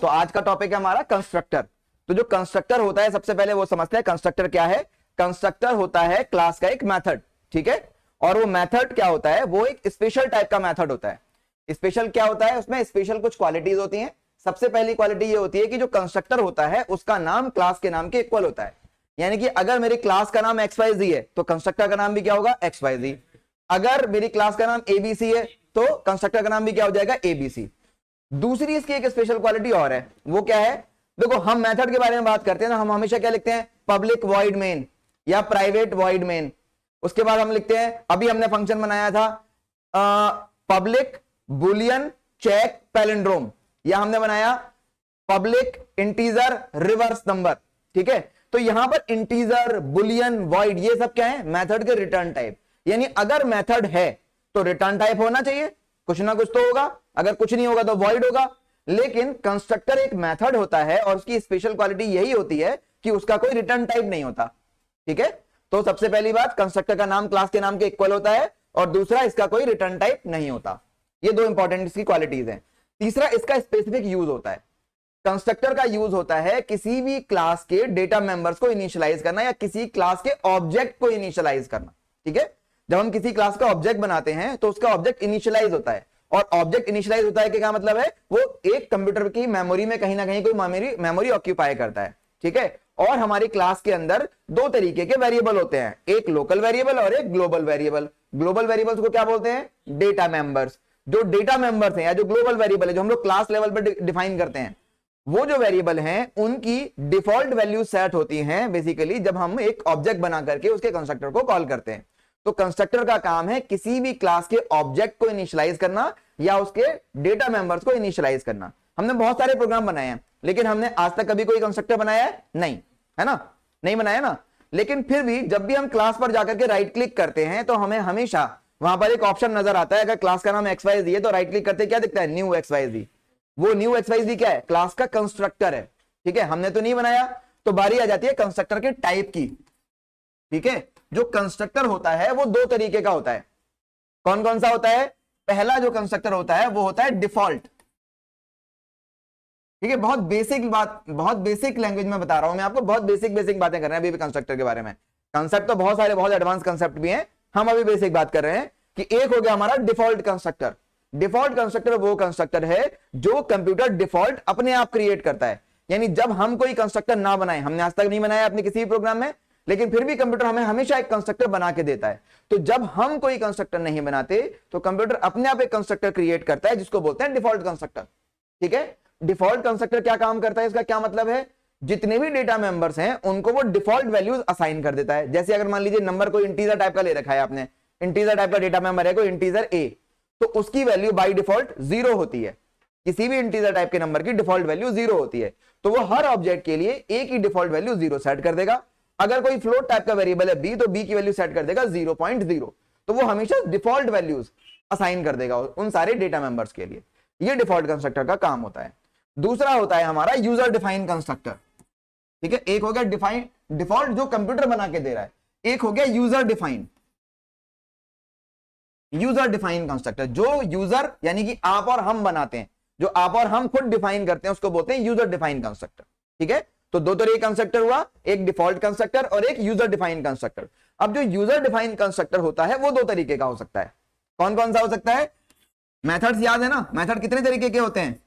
तो आज का टॉपिक है हमारा कंस्ट्रक्टर। तो जो कंस्ट्रक्टर होता है सबसे पहले वो समझते हैं कंस्ट्रक्टर क्या है। कंस्ट्रक्टर होता है क्लास का एक मेथड, ठीक है। और वो मेथड क्या होता है, वो एक स्पेशल टाइप का मेथड होता है। स्पेशल क्या होता है, उसमें स्पेशल कुछ क्वालिटीज होती हैं। सबसे पहली क्वालिटी ये होती है कि जो कंस्ट्रक्टर होता है उसका नाम क्लास के नाम के इक्वल होता है। यानी कि अगर मेरी क्लास का नाम XYZ है तो कंस्ट्रक्टर का नाम भी क्या होगा, XYZ। अगर मेरी क्लास का नाम ABC है तो कंस्ट्रक्टर का नाम भी क्या हो जाएगा, ABC। दूसरी इसकी एक स्पेशल क्वालिटी और है, वो क्या है, देखो हम मेथड के बारे में बात करते हैं ना, हम हमेशा क्या लिखते हैं, पब्लिक वॉइड मेन या प्राइवेट वॉइड मेन। उसके बाद हम लिखते हैं, अभी हमने फंक्शन बनाया था पब्लिक बुलियन चेक पैलिंड्रोम, या हमने बनाया पब्लिक इंटीजर रिवर्स नंबर, ठीक है। तो यहां पर इंटीजर, बुलियन, वॉइड, ये सब क्या है, मेथड के रिटर्न टाइप। यानी अगर मेथड है तो रिटर्न टाइप होना चाहिए, कुछ ना कुछ तो होगा, अगर कुछ नहीं होगा तो वॉइड होगा। लेकिन कंस्ट्रक्टर एक मेथड होता है और उसकी स्पेशल क्वालिटी यही होती है कि उसका कोई रिटर्न टाइप नहीं होता, ठीक है। तो सबसे पहली बात, कंस्ट्रक्टर का नाम क्लास के नाम के इक्वल होता है, और दूसरा इसका कोई रिटर्न टाइप नहीं होता। ये दो इंपॉर्टेंट इसकी क्वालिटीज हैं। तीसरा, इसका स्पेसिफिक यूज होता है। कंस्ट्रक्टर का यूज होता है किसी भी क्लास के डेटा मेंबर्स को इनिशियलाइज करना या किसी क्लास के ऑब्जेक्ट को इनिशियलाइज करना, ठीक है। जब हम किसी क्लास का ऑब्जेक्ट बनाते हैं तो उसका ऑब्जेक्ट इनिशियलाइज होता है, और ऑब्जेक्ट इनिशियलाइज होता है कि क्या मतलब है, वो एक कंप्यूटर की मेमोरी में कहीं ना कहीं कोई मेमोरी ऑक्यूपाई करता है, ठीक है। और हमारी क्लास के अंदर दो तरीके के वेरिएबल होते हैं, एक लोकल वेरिएबल और एक ग्लोबल वेरिएबल। ग्लोबल वेरिएबल्स को क्या बोलते हैं, डेटा मेंबर्स। जो डेटा मेंबर्स हैं या जो ग्लोबल वेरिएबल है, जो हम लोग क्लास लेवल पर डिफाइन करते हैं, वो जो वेरिएबल हैं उनकी डिफॉल्ट वैल्यू सेट होती हैं बेसिकली जब हम एक ऑब्जेक्ट बना करके उसके कंस्ट्रक्टर को कॉल करते हैं। तो कंस्ट्रक्टर का काम है किसी भी क्लास के ऑब्जेक्ट को इनिशियलाइज करना या उसके डेटा मेंबर्स को इनिशियलाइज करना। हमने बहुत सारे प्रोग्राम बनाए हैं, लेकिन हमने आज तक कभी कोई कंस्ट्रक्टर बनाया है नहीं, है ना, नहीं बनाया ना। लेकिन फिर भी जब भी हम क्लास पर जाकर के राइट क्लिक करते हैं तो हमें हमेशा वहां पर एक ऑप्शन नजर आता है। अगर क्लास का नाम XYZ है तो राइट क्लिक करते क्या दिखता है, न्यू XYZ। वो न्यू XYZ क्या है, क्लास का कंस्ट्रक्टर है, ठीक है। हमने तो नहीं बनाया, तो बारी आ जाती है कंस्ट्रक्टर के टाइप की, ठीक है। जो कंस्ट्रक्टर होता है वो दो तरीके का होता है। कौन कौन सा होता है, पहला जो कंस्ट्रक्टर होता है वो होता है डिफॉल्ट, ठीक है। बहुत बेसिक बात, बहुत बेसिक लैंग्वेज में बता रहा हूं मैं आपको, बहुत बेसिक बातें कर रहे हैं अभी भी कंस्ट्रक्टर के बारे में। कंसेप्ट तो बहुत सारे, बहुत एडवांस कंसेप्ट भी हैं, हम अभी बेसिक बात कर रहे हैं कि एक हो गया हमारा डिफॉल्ट कंस्ट्रक्टर। डिफॉल्ट कंस्ट्रक्टर वो कंस्ट्रक्टर है जो कंप्यूटर डिफॉल्ट अपने आप क्रिएट करता है। यानी जब हम कोई कंस्ट्रक्टर ना बनाए, हमने आज तक नहीं बनाया अपने किसी भी प्रोग्राम में, लेकिन फिर भी कंप्यूटर हमें हमेशा एक कंस्ट्रक्टर बना के देता है। तो जब हम कोई कंस्ट्रक्टर नहीं बनाते तो कंप्यूटर अपने आप एक कंस्ट्रक्टर क्रिएट करता है जिसको बोलते हैं डिफॉल्ट कंस्ट्रक्टर, ठीक है। डिफॉल्ट कंस्ट्रक्टर क्या काम करता है, इसका क्या मतलब है, जितने भी डेटा मेंबर्स हैं उनको वो डिफॉल्ट वैल्यूज असाइन कर देता है। जैसे अगर मान लीजिए नंबर कोई इंटीजर टाइप का ले रखा है आपने, इंटीजर टाइप का डेटा मेंबर है कोई इंटीजर A, तो उसकी वैल्यू बाय डिफॉल्ट 0 होती है। किसी भी इंटीजर टाइप के नंबर की डिफॉल्ट वैल्यू 0 होती है, तो वो हर ऑब्जेक्ट के लिए A की डिफॉल्ट वैल्यू 0 सेट कर देगा। अगर कोई फ्लोट टाइप का वेरिएबल है B, तो B की वैल्यू सेट कर देगा 0.0। तो वो हमेशा डिफॉल्ट वैल्यूज असाइन कर देगा उन सारे डेटा मेंबर्स के लिए। ये डिफॉल्ट कंस्ट्रक्टर का काम होता है। दूसरा होता है हमारा यूजर डिफाइन कंस्ट्रक्टर, ठीक है। एक हो गया डिफाइन, डिफॉल्ट जो कंप्यूटर बना के दे रहा है, एक हो गया user define. User define constructor जो यूजर यानी कि आप और हम बनाते हैं, जो आप और हम खुद डिफाइन करते हैं, उसको बोलते हैं यूजर डिफाइन कंस्ट्रक्टर, ठीक है। तो दो तरह के कंस्ट्रक्टर हुआ, एक डिफॉल्ट कंस्ट्रक्टर और एक यूजर डिफाइन कंस्ट्रक्टर। अब जो यूजर डिफाइन कंस्ट्रक्टर होता है वो दो तरीके का हो सकता है। कौन कौन सा हो सकता है, मेथड्स याद है ना, मेथड कितने तरीके के होते हैं,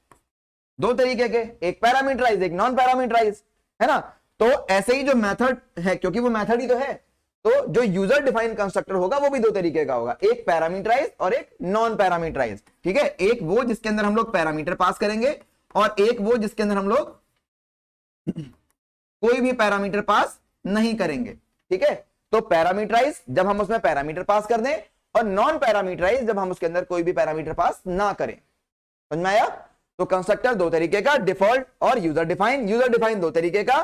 दो तरीके के, एक पैरामीटराइज, एक नॉन पैरामीटराइज, है ना। तो ऐसे ही जो मेथड है, क्योंकि वो मेथड ही तो है, तो जो यूजर डिफाइन कंस्ट्रक्टर होगा वो भी दो तरीके का होगा, एक पैरामीटराइज और एक नॉन पैरामीटराइज, ठीक है। एक वो जिसके अंदर हम लोग पैरामीटर पास करेंगे, और एक वो जिसके अंदर हम लोग कोई भी पैरामीटर पास नहीं करेंगे, ठीक है। तो पैरामीटराइज जब हम उसमें पैरामीटर पास कर दें, और नॉन पैरामीटराइज जब हम उसके अंदर कोई भी पैरामीटर पास ना करें। समझ में आया। तो कंस्ट्रक्टर दो तरीके का, डिफॉल्ट और यूजर डिफाइन। यूजर डिफाइन दो तरीके का,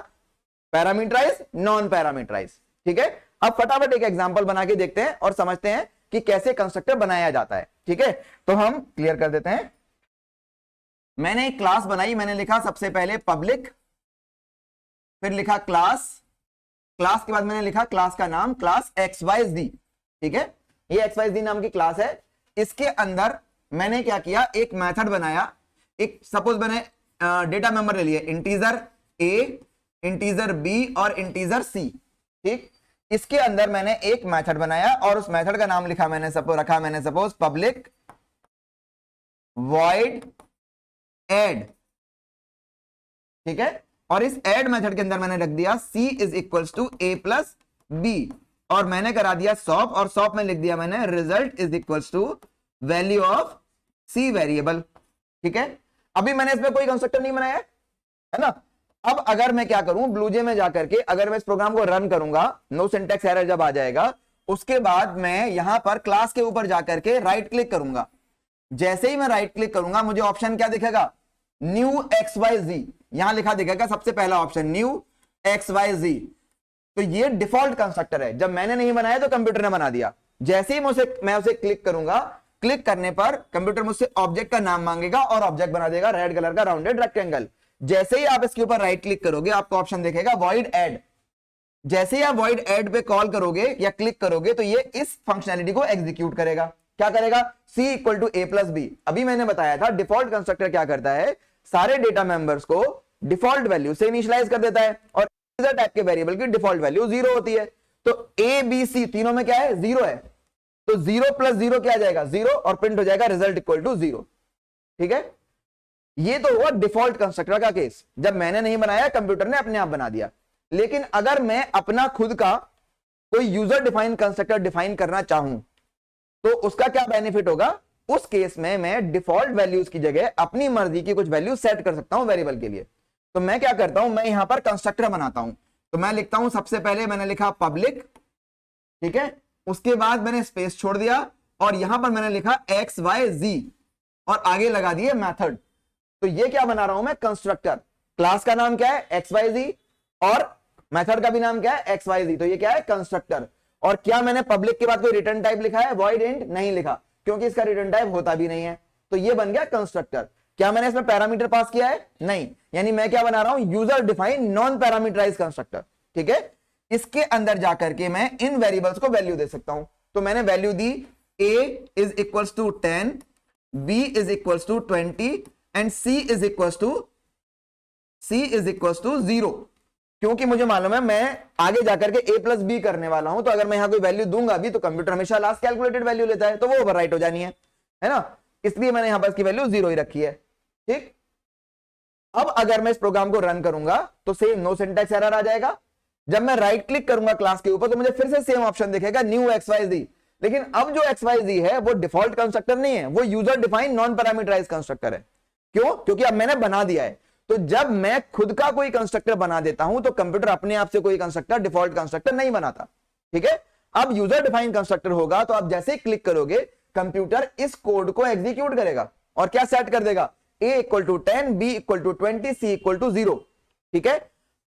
पैरामीटराइज, नॉन पैरामीटराइज, ठीक है। अब फटाफट एक एग्जांपल बना के देखते हैं और समझते हैं कि कैसे कंस्ट्रक्टर बनाया जाता है, ठीक है। तो हम क्लियर कर देते हैं। मैंने एक क्लास बनाई, मैंने लिखा सबसे पहले पब्लिक, फिर लिखा क्लास, क्लास के बाद मैंने लिखा क्लास का नाम, क्लास XYZ, ठीक है। ये XYZ नाम की क्लास है। इसके अंदर मैंने क्या किया, एक मेथड बनाया, एक सपोज मैंने डेटा मेंबर ले लिए, इंटीजर ए, इंटीजर बी और इंटीजर सी। ठीक, इसके अंदर मैंने एक मेथड बनाया और उस मेथड का नाम लिखा मैंने सपोज पब्लिक वॉइड ऐड। ठीक है, और इस ऐड मेथड के अंदर मैंने रख दिया c is equals to a plus B, और मैंने करा दिया सॉप, और सॉप में लिख दिया मैंने result is equals to value of c variable. ठीक है, अभी मैंने इसमें कोई कंस्ट्रक्टर नहीं बनाया है ना। अब अगर मैं क्या करूं, ब्लूजे में जाकर के अगर मैं इस प्रोग्राम को रन करूंगा, नो सिंटैक्स एरर जब आ जाएगा, उसके बाद मैं यहां पर क्लास के ऊपर जाकर के राइट क्लिक करूंगा। जैसे ही मैं राइट क्लिक करूंगा मुझे ऑप्शन क्या दिखेगा, न्यू XYZ, यहां लिखा दिखेगा सबसे पहला ऑप्शन न्यू XYZ। तो ये डिफॉल्ट कंस्ट्रक्टर है, जब मैंने नहीं बनाया तो कंप्यूटर ने बना दिया। जैसे ही मैं उसे क्लिक करूंगा, क्लिक करने पर कंप्यूटर मुझसे ऑब्जेक्ट का नाम मांगेगा और ऑब्जेक्ट बना देगा रेड कलर का राउंडेड रेक्टेंगल। जैसे ही आप इसके ऊपर राइट क्लिक करोगे आपको ऑप्शन दिखेगा वॉइड ऐड। जैसे ही आप वॉइड ऐड पे कॉल करोगे या क्लिक करोगे तो ये इस फंक्शनैलिटी को एग्जीक्यूट करेगा। क्या करेगा, c equal to a plus B. अभी मैंने बताया था डिफॉल्ट कंस्ट्रक्टर क्या करता है, सारे डेटा मेंबर्स को डिफॉल्ट वैल्यू से इनिशियलाइज कर देता है और इंटीजर टाइप के वेरिएबल की डिफॉल्ट वैल्यू 0 होती है। तो a b c तीनों में क्या है, 0 है, तो 0 प्लस 0 क्या आ जाएगा, 0, और प्रिंट हो जाएगा रिजल्ट इक्वल टू 0। ठीक है, ये तो हुआ डिफॉल्ट कंस्ट्रक्टर का केस, जब मैंने नहीं बनाया कंप्यूटर ने अपने आप बना दिया। लेकिन अगर मैं अपना खुद का कोई यूजर डिफाइन कंस्ट्रक्टर डिफाइन करना चाहूं तो उसका क्या बेनिफिट होगा, उस केस में मैं डिफॉल्ट वैल्यूज की जगह अपनी मर्जी की कुछ वैल्यू सेट कर सकता हूं वेरिएबल के लिए। तो मैं क्या करता हूं, मैं यहां पर कंस्ट्रक्टर बनाता हूं। तो मैं लिखता हूं, सबसे पहले मैंने लिखा पब्लिक, ठीक है, उसके बाद मैंने स्पेस छोड़ दिया और यहां पर मैंने लिखा XYZ और आगे लगा दिए मेथड। तो ये क्या बना रहा हूं मैं, कंस्ट्रक्टर। क्लास का नाम क्या है XYZ और मेथड का भी नाम क्या है XYZ, तो ये क्या है, कंस्ट्रक्टर। और क्या मैंने पब्लिक के बाद कोई रिटर्न टाइप लिखा है, वॉइड इंट, नहीं लिखा, क्योंकि इसका रिटर्न टाइप होता भी नहीं है। तो ये बन गया कंस्ट्रक्टर। क्या मैंने इसमें पैरामीटर पास किया है, नहीं, यानी मैं क्या बना रहा हूं, user define non parameterize constructor. ठीक है, इसके अंदर जाकर के मैं इन वेरिएबल्स को वैल्यू दे सकता हूं। तो मैंने वैल्यू दी a is equals to 10, b is equals to 20 and c is equals to 0, क्योंकि मुझे मालूम है मैं आगे जाकर के a प्लस बी करने वाला हूं। तो अगर मैं यहां कोई वैल्यू दूंगा भी तो कंप्यूटर हमेशा लास्ट कैलकुलेटेड वैल्यू लेता है, तो वो ओवरराइट हो जानी है ना, इसलिए मैंने यहां पर इसकी वैल्यू 0 ही रखी है। ठीक, अब अगर मैं इस प्रोग्राम को रन करूंगा तो सेम नो सिंटैक्स एरर आ जाएगा। जब मैं राइट क्लिक करूंगा क्लास के ऊपर तो मुझे फिर से सेम ऑप्शन दिखेगा न्यू XYZ। लेकिन अब जो XYZ है वो डिफॉल्ट कंस्ट्रक्टर नहीं है, वो user defined non parameterize constructor है। क्यों, क्योंकि अब मैंने बना दिया है। तो जब मैं खुद का कोई कंस्ट्रक्टर बना देता हूं तो कंप्यूटर अपने आप से कोई कंस्ट्रक्टर डिफॉल्ट कंस्ट्रक्टर नहीं बनाता। ठीक है, अब यूजर डिफाइंड कंस्ट्रक्टर होगा तो आप जैसे ही क्लिक करोगे कंप्यूटर इस कोड को एग्जीक्यूट करेगा और क्या सेट कर देगा, a equal to 10, b equal to 20, c equal to 0। ठीक है,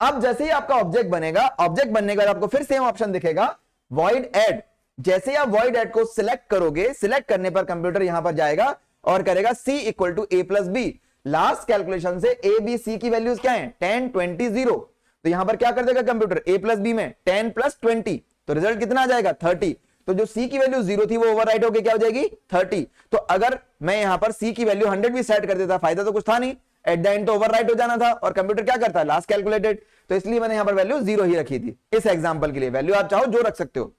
अब जैसे ही आपका ऑब्जेक्ट बनेगा, ऑब्जेक्ट बनने के बाद आपको फिर सेम ऑप्शन दिखेगा वॉइड ऐड। जैसे ही आप वॉइड ऐड को सिलेक्ट करोगे, सिलेक्ट करने पर कंप्यूटर यहां पर जाएगा और करेगा c equal to a plus B. Last calculation से a b c की वैल्यूज क्या है, 10, 20, 0। तो यहां पर क्या कर देगा कंप्यूटर, a प्लस बी में 10 प्लस 20, तो रिजल्ट कितना आ जाएगा, 30। तो जो c की वैल्यू 0 थी वो ओवरराइट होकर क्या हो जाएगी, 30। तो अगर मैं यहां पर c की वैल्यू 100 भी सेट कर देता, फायदा तो कुछ था नहीं, एट द एंड तो ओवरराइट हो जाना था और कंप्यूटर क्या करता है, लास्ट कैलकुलेटेड। तो इसलिए मैंने यहां पर वैल्यू 0 ही रखी थी इस एग्जांपल के लिए। वैल्यू आप चाहो जो रख सकते हो,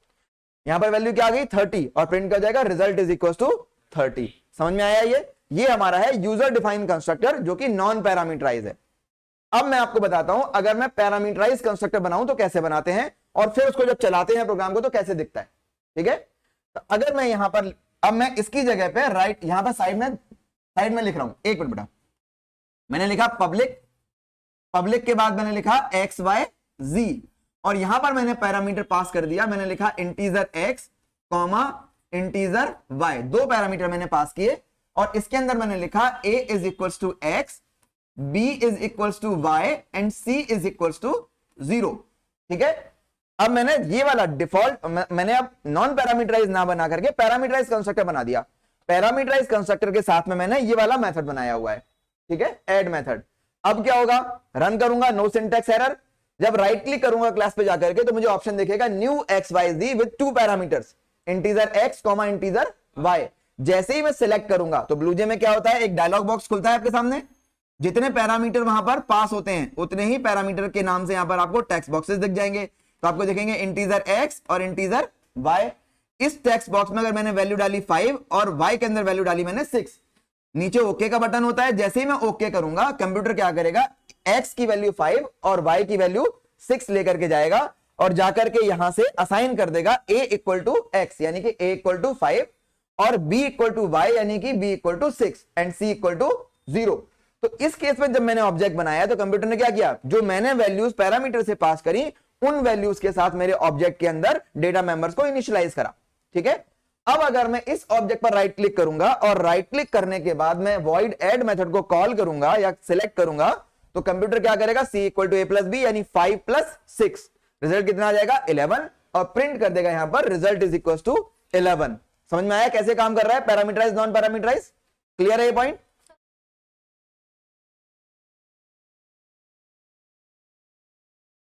यहां पर वैल्यू क्या आ गई 30 और प्रिंट कर जाएगा रिजल्ट इज इक्वल टू 30। समझ में आया, ये हमारा है यूजर डिफाइंड कंस्ट्रक्टर जो कि नॉन पैरामीटराइज है। अब मैं आपको बताता हूं अगर मैं पैरामीटराइज कंस्ट्रक्टर बनाऊं तो कैसे बनाते हैं और फिर उसको जब चलाते हैं प्रोग्राम को तो कैसे दिखता है। ठीक है, तो अगर मैं यहां पर, अब मैं इसकी जगह पे राइट यहां पर साइड में लिख रहा हूं, एक मिनट बेटा, मैंने लिखा पब्लिक के बाद मैंने लिखा XYZ और यहां पर मैंने पैरामीटर पास कर दिया, मैंने लिखा integer x comma integer y, 2 parameter मैंने पास किए और इसके अंदर मैंने लिखा a is equals to x, b is equals to y and c is equals to 0। ठीक है, अब मैंने ये वाला डिफॉल्ट मैंने अब नॉन पैरामीटराइज ना बना करके पैरामीटराइज कंस्ट्रक्टर बना दिया। पैरामीटराइज कंस्ट्रक्टर के साथ में मैंने ये वाला मेथड बनाया हुआ है, ठीक है, ऐड मेथड। अब क्या होगा, रन करूंगा, नो सिंटैक्स एरर। जब राइट क्लिक करूंगा क्लास पे जाकर के तो मुझे ऑप्शन दिखेगा new XYZ with 2 parameters, integer x comma integer y। जैसे ही मैं सिलेक्ट करूंगा तो ब्लूजे में क्या होता है, एक डायलॉग बॉक्स खुलता है आपके सामने, जितने पैरामीटर वहां पर पास होते हैं उतने ही पैरामीटर के नाम से यहां पर आपको टेक्स्ट बॉक्सेस दिख जाएंगे। तो आपको देखेंगे इंटीजर x और इंटीजर y। इस टेक्स्ट बॉक्स में अगर मैंने वैल्यू डाली 5 और y के अंदर वैल्यू डाली मैंने 6, नीचे ओके का बटन होता है। जैसे ही मैं ओके करूंगा कंप्यूटर क्या करेगा, x की वैल्यू 5 और y की वैल्यू 6 लेकर के जाएगा और जाकर के यहां से असाइन कर देगा a इक्वल टू x यानी कि a इक्वल टू 5 और b इक्वल टू y यानी कि b equal to 6 and c equal to 0। तो इस केस में जब मैंने ऑब्जेक्ट बनाया तो कंप्यूटर ने क्या किया, जो मैंने वैल्यूज पैरामीटर से पास करी उन वैल्यूज के साथ मेरे ऑब्जेक्ट के अंदर डेटा मेंबर्स को इनिशियलाइज करा। ठीक है, अब अगर मैं इस ऑब्जेक्ट पर राइट क्लिक करूंगा और राइट क्लिक करने के बाद मैं वॉइड एड मेथड को कॉल करूंगा या सिलेक्ट करूंगा तो कंप्यूटर क्या करेगा, c equal to a plus B यानी 5 प्लस 6, रिजल्ट कितना आ जाएगा 11 और प्रिंट कर देगा यहां पर रिजल्ट इज इक्वल टू 11। समझ में आया कैसे काम कर रहा है पैरामीटराइज नॉन पैरामीटराइज? क्लियर है ये पॉइंट?